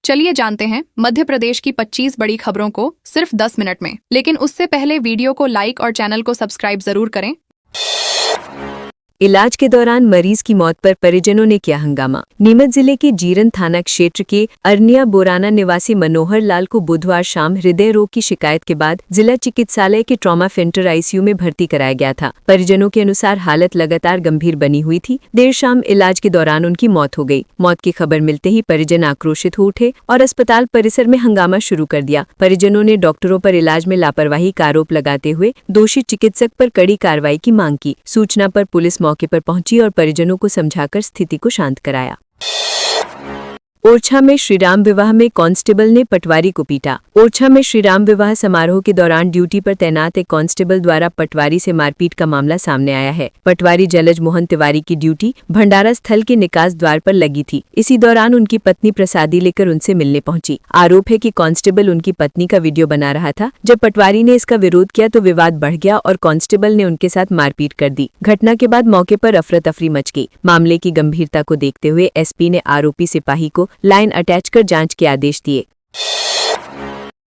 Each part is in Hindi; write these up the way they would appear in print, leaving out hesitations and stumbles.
चलिए जानते हैं मध्य प्रदेश की 25 बड़ी खबरों को सिर्फ 10 मिनट में। लेकिन उससे पहले वीडियो को लाइक और चैनल को सब्सक्राइब जरूर करें। इलाज के दौरान मरीज की मौत पर परिजनों ने किया हंगामा। नीमच जिले के जीरन थाना क्षेत्र के अरनिया बोराना निवासी मनोहर लाल को बुधवार शाम हृदय रोग की शिकायत के बाद जिला चिकित्सालय के ट्रॉमा सेंटर आईसीयू में भर्ती कराया गया था। परिजनों के अनुसार हालत लगातार गंभीर बनी हुई थी। देर शाम इलाज के दौरान उनकी मौत हो गई। मौत की खबर मिलते ही परिजन आक्रोशित हो उठे और अस्पताल परिसर में हंगामा शुरू कर दिया। परिजनों ने डॉक्टरों पर इलाज में लापरवाही का आरोप लगाते हुए दोषी चिकित्सक पर कड़ी कार्रवाई की मांग की। सूचना पर पुलिस मौके पर पहुंची और परिजनों को समझाकर स्थिति को शांत कराया। ओरछा में श्रीराम विवाह में कांस्टेबल ने पटवारी को पीटा। ओरछा में श्रीराम विवाह समारोह के दौरान ड्यूटी पर तैनात एक कांस्टेबल द्वारा पटवारी से मारपीट का मामला सामने आया है। पटवारी जलज मोहन तिवारी की ड्यूटी भंडारा स्थल के निकास द्वार पर लगी थी। इसी दौरान उनकी पत्नी प्रसादी लेकर उनसे मिलने पहुंची। आरोप है कि कांस्टेबल उनकी पत्नी का वीडियो बना रहा था। जब पटवारी ने इसका विरोध किया तो विवाद बढ़ गया और कांस्टेबल ने उनके साथ मारपीट कर दी। घटना के बाद मौके पर अफरा तफरी मच गई। मामले की गंभीरता को देखते हुए एसपी ने आरोपी सिपाही को लाइन अटैच कर जांच के आदेश दिए।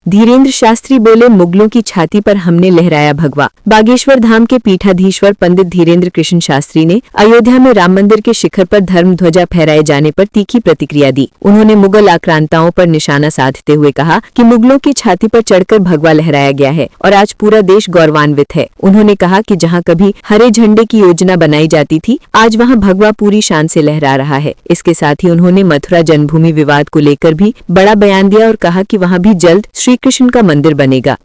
धीरेन्द्र शास्त्री बोले, मुगलों की छाती पर हमने लहराया भगवा। बागेश्वर धाम के पीठाधीश्वर पंडित धीरेन्द्र कृष्ण शास्त्री ने अयोध्या में राम मंदिर के शिखर पर धर्म ध्वजा फहराए जाने पर तीखी प्रतिक्रिया दी। उन्होंने मुगल आक्रांताओं पर निशाना साधते हुए कहा कि मुगलों की छाती पर चढ़कर भगवा लहराया गया है और आज पूरा देश गौरवान्वित है। उन्होंने कहा कि जहाँ कभी हरे झंडे की योजना बनाई जाती थी, आज वहाँ भगवा पूरी शान से लहरा रहा है। इसके साथ ही उन्होंने मथुरा जन्मभूमि विवाद को लेकर भी बड़ा बयान दिया और कहा कि वहाँ भी जल्द श्री कृष्ण का मंदिर बनेगा।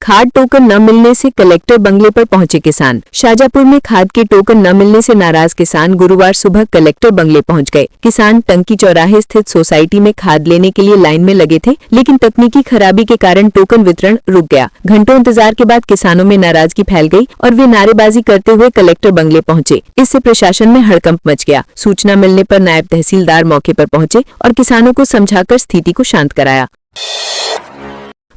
खाद टोकन न मिलने से कलेक्टर बंगले पर पहुंचे किसान। शाजापुर में खाद के टोकन न मिलने से नाराज किसान गुरुवार सुबह कलेक्टर बंगले पहुंच गए। किसान टंकी चौराहे स्थित सोसाइटी में खाद लेने के लिए लाइन में लगे थे, लेकिन तकनीकी खराबी के कारण टोकन वितरण रुक गया। घंटों इंतजार के बाद किसानों में नाराजगी फैल गई और वे नारेबाजी करते हुए कलेक्टर बंगले पहुंचे। इससे प्रशासन में हड़कंप मच गया। सूचना मिलने पर नायब तहसीलदार मौके पर पहुंचे और किसानों को समझाकर स्थिति को शांत कराया।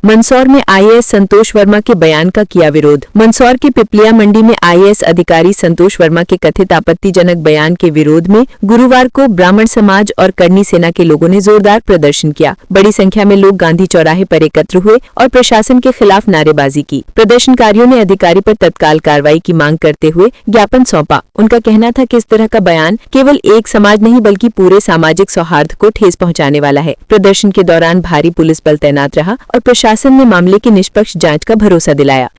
मंदसौर में आईएएस संतोष वर्मा के बयान का किया विरोध। मंदसौर के पिपलिया मंडी में आईएएस अधिकारी संतोष वर्मा के कथित आपत्तिजनक बयान के विरोध में गुरुवार को ब्राह्मण समाज और करनी सेना के लोगों ने जोरदार प्रदर्शन किया। बड़ी संख्या में लोग गांधी चौराहे पर एकत्र हुए और प्रशासन के खिलाफ नारेबाजी की। प्रदर्शनकारियों ने अधिकारी पर तत्काल कार्रवाई की मांग करते हुए ज्ञापन सौंपा। उनका कहना था कि इस तरह का बयान केवल एक समाज नहीं बल्कि पूरे सामाजिक सौहार्द को ठेस पहुंचाने वाला है। प्रदर्शन के दौरान भारी पुलिस बल तैनात रहा और प्रशासन ने मामले की निष्पक्ष जांच का भरोसा दिलाया।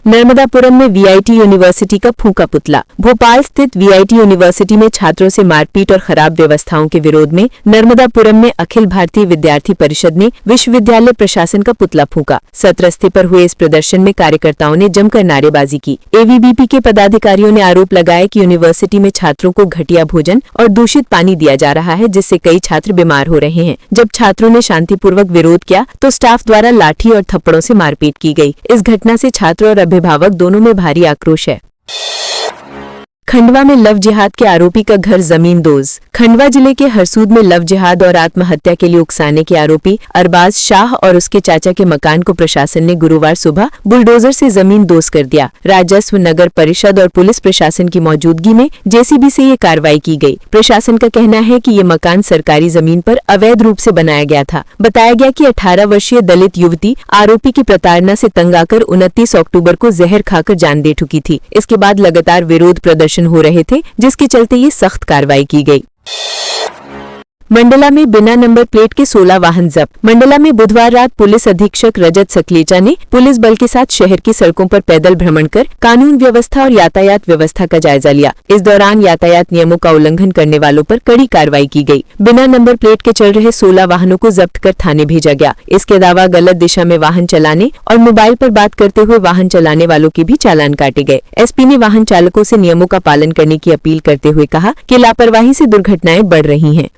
नर्मदापुरम में वीआईटी यूनिवर्सिटी का फूंका पुतला। भोपाल स्थित वीआईटी यूनिवर्सिटी में छात्रों से मारपीट और खराब व्यवस्थाओं के विरोध में नर्मदापुरम में अखिल भारतीय विद्यार्थी परिषद ने विश्वविद्यालय प्रशासन का पुतला फूंका। सतरस्ते पर हुए इस प्रदर्शन में कार्यकर्ताओं ने जमकर नारेबाजी की। एवीबीपी के पदाधिकारियों ने आरोप लगाया कि यूनिवर्सिटी में छात्रों को घटिया भोजन और दूषित पानी दिया जा रहा है, जिससे कई छात्र बीमार हो रहे हैं। जब छात्रों ने शांतिपूर्वक विरोध किया तो स्टाफ द्वारा लाठी और थप्पड़ों से मारपीट की गई। इस घटना से छात्र और अभिभावक दोनों में भारी आक्रोश है। खंडवा में लव जिहाद के आरोपी का घर जमींदोज। खंडवा जिले के हरसूद में लव जिहाद और आत्महत्या के लिए उकसाने के आरोपी अरबाज शाह और उसके चाचा के मकान को प्रशासन ने गुरुवार सुबह बुलडोजर से जमींदोज कर दिया। राजस्व, नगर परिषद और पुलिस प्रशासन की मौजूदगी में जेसीबी से ये कार्रवाई की गई। प्रशासन का कहना है कि ये मकान सरकारी जमीन पर अवैध रूप से बनाया गया था। बताया गया कि 18 वर्षीय दलित युवती आरोपी की प्रताड़ना से तंग आकर 29 अक्टूबर को जहर खाकर जान दे चुकी थी। इसके बाद लगातार विरोध प्रदर्शन हो रहे थे, जिसके चलते ये सख्त कार्रवाई की गई। मंडला में बिना नंबर प्लेट के 16 वाहन जब्त। मंडला में बुधवार रात पुलिस अधीक्षक रजत सकलेचा ने पुलिस बल के साथ शहर की सड़कों पर पैदल भ्रमण कर कानून व्यवस्था और यातायात व्यवस्था का जायजा लिया। इस दौरान यातायात नियमों का उल्लंघन करने वालों पर कड़ी कार्रवाई की गई। बिना नंबर प्लेट के चल रहे 16 वाहनों को जब्त कर थाने भेजा गया। इसके अलावा गलत दिशा में वाहन चलाने और मोबाइल पर बात करते हुए वाहन चलाने वालों के भी चालान काटे गए। एसपी ने वाहन चालकों से नियमों का पालन करने की अपील करते हुए कहा कि लापरवाही से दुर्घटनाएं बढ़ रही हैं।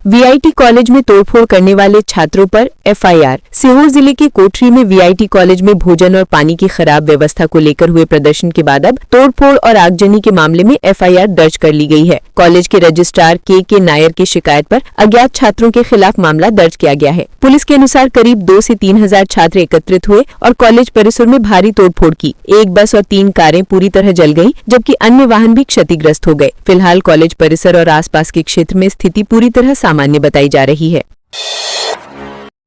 वीआईटी कॉलेज में तोड़फोड़ करने वाले छात्रों पर एफआईआर। सीहोर जिले के कोठरी में वीआईटी कॉलेज में भोजन और पानी की खराब व्यवस्था को लेकर हुए प्रदर्शन के बाद अब तोड़फोड़ और आगजनी के मामले में एफआईआर दर्ज कर ली गई है। कॉलेज के रजिस्ट्रार के नायर की शिकायत पर अज्ञात छात्रों के खिलाफ मामला दर्ज किया गया है। पुलिस के अनुसार करीब 2 से 3 हजार छात्र एकत्रित हुए और कॉलेज परिसर में भारी तोड़फोड़ की। एक बस और 3 कारें पूरी तरह जल गयी, जबकि अन्य वाहन भी क्षतिग्रस्त हो गए। फिलहाल कॉलेज परिसर और आसपास के क्षेत्र में स्थिति पूरी तरह सामान्य बताई जा रही है।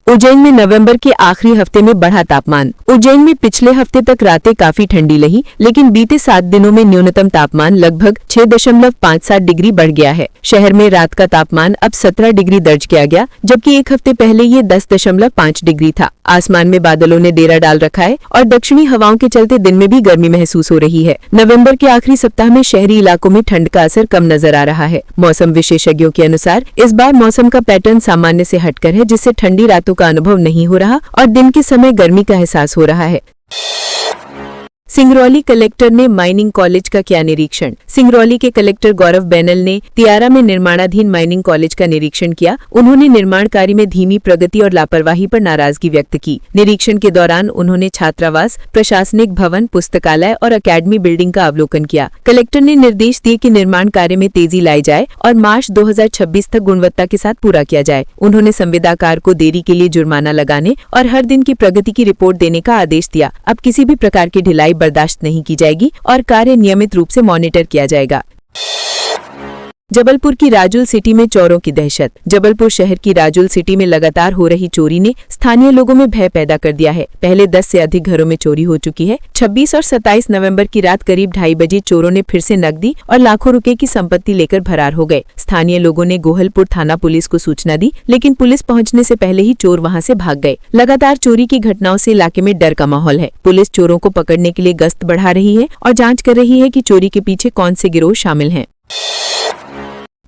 उज्जैन में नवंबर के आखिरी हफ्ते में बढ़ा तापमान। उज्जैन में पिछले हफ्ते तक रातें काफी ठंडी रही, लेकिन बीते 7 दिनों में न्यूनतम तापमान लगभग 6.57 डिग्री बढ़ गया है। शहर में रात का तापमान अब 17 डिग्री दर्ज किया गया, जबकि एक हफ्ते पहले ये 10.5 डिग्री था। आसमान में बादलों ने डेरा डाल रखा है और दक्षिणी हवाओं के चलते दिन में भी गर्मी महसूस हो रही है। नवंबर के आखिरी सप्ताह में शहरी इलाकों में ठंड का असर कम नजर आ रहा है। मौसम विशेषज्ञों के अनुसार इस बार मौसम का पैटर्न सामान्य से हटकर है, जिससे ठंडी रातों का अनुभव नहीं हो रहा और दिन के समय गर्मी का एहसास हो रहा है। सिंगरौली कलेक्टर ने माइनिंग कॉलेज का किया निरीक्षण। सिंगरौली के कलेक्टर गौरव बैनल ने तियारा में निर्माणाधीन माइनिंग कॉलेज का निरीक्षण किया। उन्होंने निर्माण कार्य में धीमी प्रगति और लापरवाही पर नाराजगी व्यक्त की। निरीक्षण के दौरान उन्होंने छात्रावास, प्रशासनिक भवन, पुस्तकालय और अकेडमी बिल्डिंग का अवलोकन किया। कलेक्टर ने निर्देश दिए कि निर्माण कार्य में तेजी लाई जाए और मार्च 2026 तक गुणवत्ता के साथ पूरा किया जाए। उन्होंने संविदाकार को देरी के लिए जुर्माना लगाने और हर दिन की प्रगति की रिपोर्ट देने का आदेश दिया। अब किसी भी प्रकार की ढिलाई बर्दाश्त नहीं की जाएगी और कार्य नियमित रूप से मॉनिटर किया जाएगा। जबलपुर की राजुल सिटी में चोरों की दहशत। जबलपुर शहर की राजुल सिटी में लगातार हो रही चोरी ने स्थानीय लोगों में भय पैदा कर दिया है। पहले 10 से अधिक घरों में चोरी हो चुकी है। 26 और 27 नवंबर की रात करीब 2:30 बजे चोरों ने फिर से नकदी और लाखों रुपए की संपत्ति लेकर फरार हो गए। स्थानीय लोगों ने गोहलपुर थाना पुलिस को सूचना दी, लेकिन पुलिस पहुंचने से पहले ही चोर वहां से भाग गए। लगातार चोरी की घटनाओं से इलाके में डर का माहौल है। पुलिस चोरों को पकड़ने के लिए गश्त बढ़ा रही है और जाँच कर रही है कि चोरी के पीछे कौन से गिरोह शामिल हैं।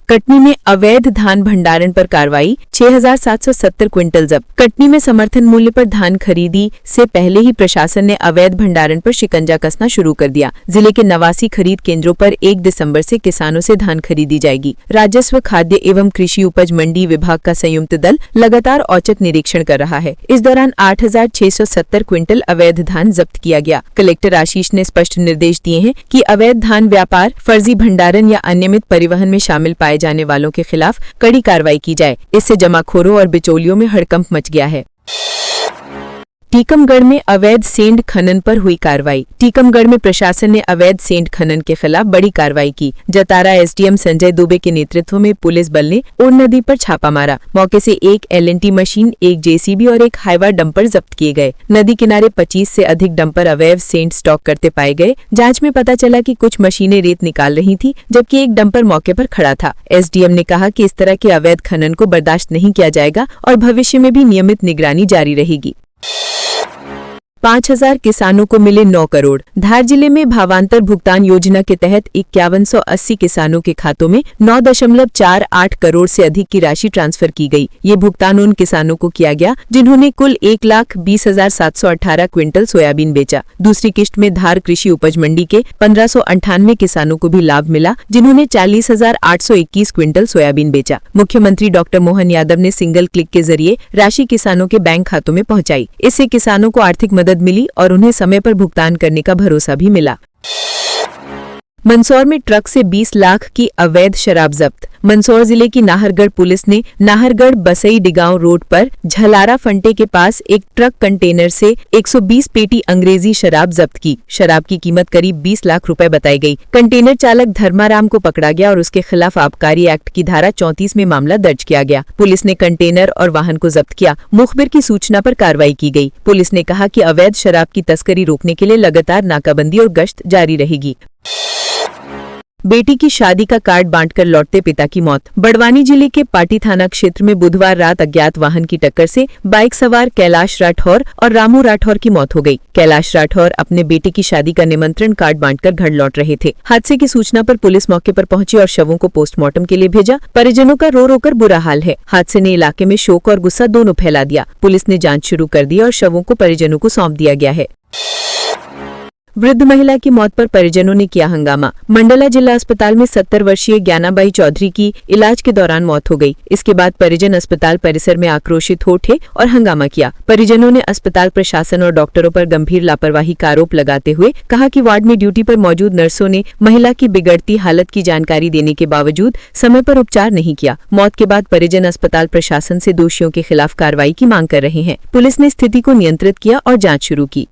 कटनी में अवैध धान भंडारण पर कार्रवाई, 6,770 क्विंटल जब्त। कटनी में समर्थन मूल्य पर धान खरीदी से पहले ही प्रशासन ने अवैध भंडारण पर शिकंजा कसना शुरू कर दिया। जिले के 89 खरीद केंद्रों पर 1 दिसंबर से किसानों से धान खरीदी जाएगी। राजस्व, खाद्य एवं कृषि उपज मंडी विभाग का संयुक्त दल लगातार औचक निरीक्षण कर रहा है। इस दौरान 8,670 क्विंटल अवैध धान जब्त किया गया। कलेक्टर आशीष ने स्पष्ट निर्देश दिए हैं कि अवैध धान व्यापार, फर्जी भंडारण या अनियमित परिवहन में शामिल पाए जाने वालों के खिलाफ कड़ी कार्रवाई की जाए। इससे जमाखोरों और बिचौलियों में हड़कंप मच गया है। टीकमगढ़ में अवैध सेंध खनन पर हुई कार्रवाई। टीकमगढ़ में प्रशासन ने अवैध सेंध खनन के खिलाफ बड़ी कार्रवाई की। जतारा एसडीएम संजय दुबे के नेतृत्व में पुलिस बल ने उड़ नदी पर छापा मारा। मौके से एक एलएनटी मशीन, एक जेसीबी और एक हाइवा डंपर जब्त किए गए। नदी किनारे 25 से अधिक डंपर अवैध सेंध स्टॉक करते पाए गए। जांच में पता चला कि कुछ मशीनें रेत निकाल रही थी, जबकि एक डंपर मौके पर खड़ा था। एसडीएम ने कहा कि इस तरह के अवैध खनन को बर्दाश्त नहीं किया जाएगा और भविष्य में भी नियमित निगरानी जारी रहेगी। 5,000 किसानों को मिले 9 करोड़। धार जिले में भावांतर भुगतान योजना के तहत 5180 किसानों के खातों में 9.48 करोड़ से अधिक की राशि ट्रांसफर की गई। ये भुगतान उन किसानों को किया गया जिन्होंने कुल 1,20,718 क्विंटल सोयाबीन बेचा। दूसरी किश्त में धार कृषि उपज मंडी के 1598 किसानों को भी लाभ मिला, जिन्होंने 40,821 क्विंटल सोयाबीन बेचा। मुख्यमंत्री डॉक्टर मोहन यादव ने सिंगल क्लिक के जरिए राशि किसानों के बैंक खातों में पहुंचाई। इससे किसानों को आर्थिक मदद मिली और उन्हें समय पर भुगतान करने का भरोसा भी मिला। मंदसौर में ट्रक से 20 लाख की अवैध शराब जब्त। मंदसौर जिले की नाहरगढ़ पुलिस ने नाहरगढ़ बसई डिगांव रोड पर झलारा फंटे के पास एक ट्रक कंटेनर से 120 पेटी अंग्रेजी शराब जब्त की। शराब की कीमत करीब 20 लाख रुपए बताई गई। कंटेनर चालक धर्माराम को पकड़ा गया और उसके खिलाफ आबकारी एक्ट की धारा 34 में मामला दर्ज किया गया। पुलिस ने कंटेनर और वाहन को जब्त किया। मुखबिर की सूचना पर कार्रवाई की गई। पुलिस ने कहा कि अवैध शराब की तस्करी रोकने के लिए लगातार नाकाबंदी और गश्त जारी रहेगी। बेटी की शादी का कार्ड बांटकर लौटते पिता की मौत। बड़वानी जिले के पाटी थाना क्षेत्र में बुधवार रात अज्ञात वाहन की टक्कर से बाइक सवार कैलाश राठौर और रामू राठौर की मौत हो गई। कैलाश राठौर अपने बेटे की शादी का निमंत्रण कार्ड बांटकर घर लौट रहे थे। हादसे की सूचना पर पुलिस मौके पर पहुंची और शवों को पोस्टमार्टम के लिए भेजा। परिजनों का रो रो कर बुरा हाल है। हादसे ने इलाके में शोक और गुस्सा दोनों फैला दिया। पुलिस ने जाँच शुरू कर दी और शवों को परिजनों को सौंप दिया गया है। वृद्ध महिला की मौत पर परिजनों ने किया हंगामा। मंडला जिला अस्पताल में 70 वर्षीय ज्ञानाबाई चौधरी की इलाज के दौरान मौत हो गई। इसके बाद परिजन अस्पताल परिसर में आक्रोशित हो उठे और हंगामा किया। परिजनों ने अस्पताल प्रशासन और डॉक्टरों पर गंभीर लापरवाही का आरोप लगाते हुए कहा कि वार्ड में ड्यूटी पर मौजूद नर्सों ने महिला की बिगड़ती हालत की जानकारी देने के बावजूद समय पर उपचार नहीं किया। मौत के बाद परिजन अस्पताल प्रशासन से दोषियों के खिलाफ कार्रवाई की मांग कर रहे हैं। पुलिस ने स्थिति को नियंत्रित किया और जांच शुरू की।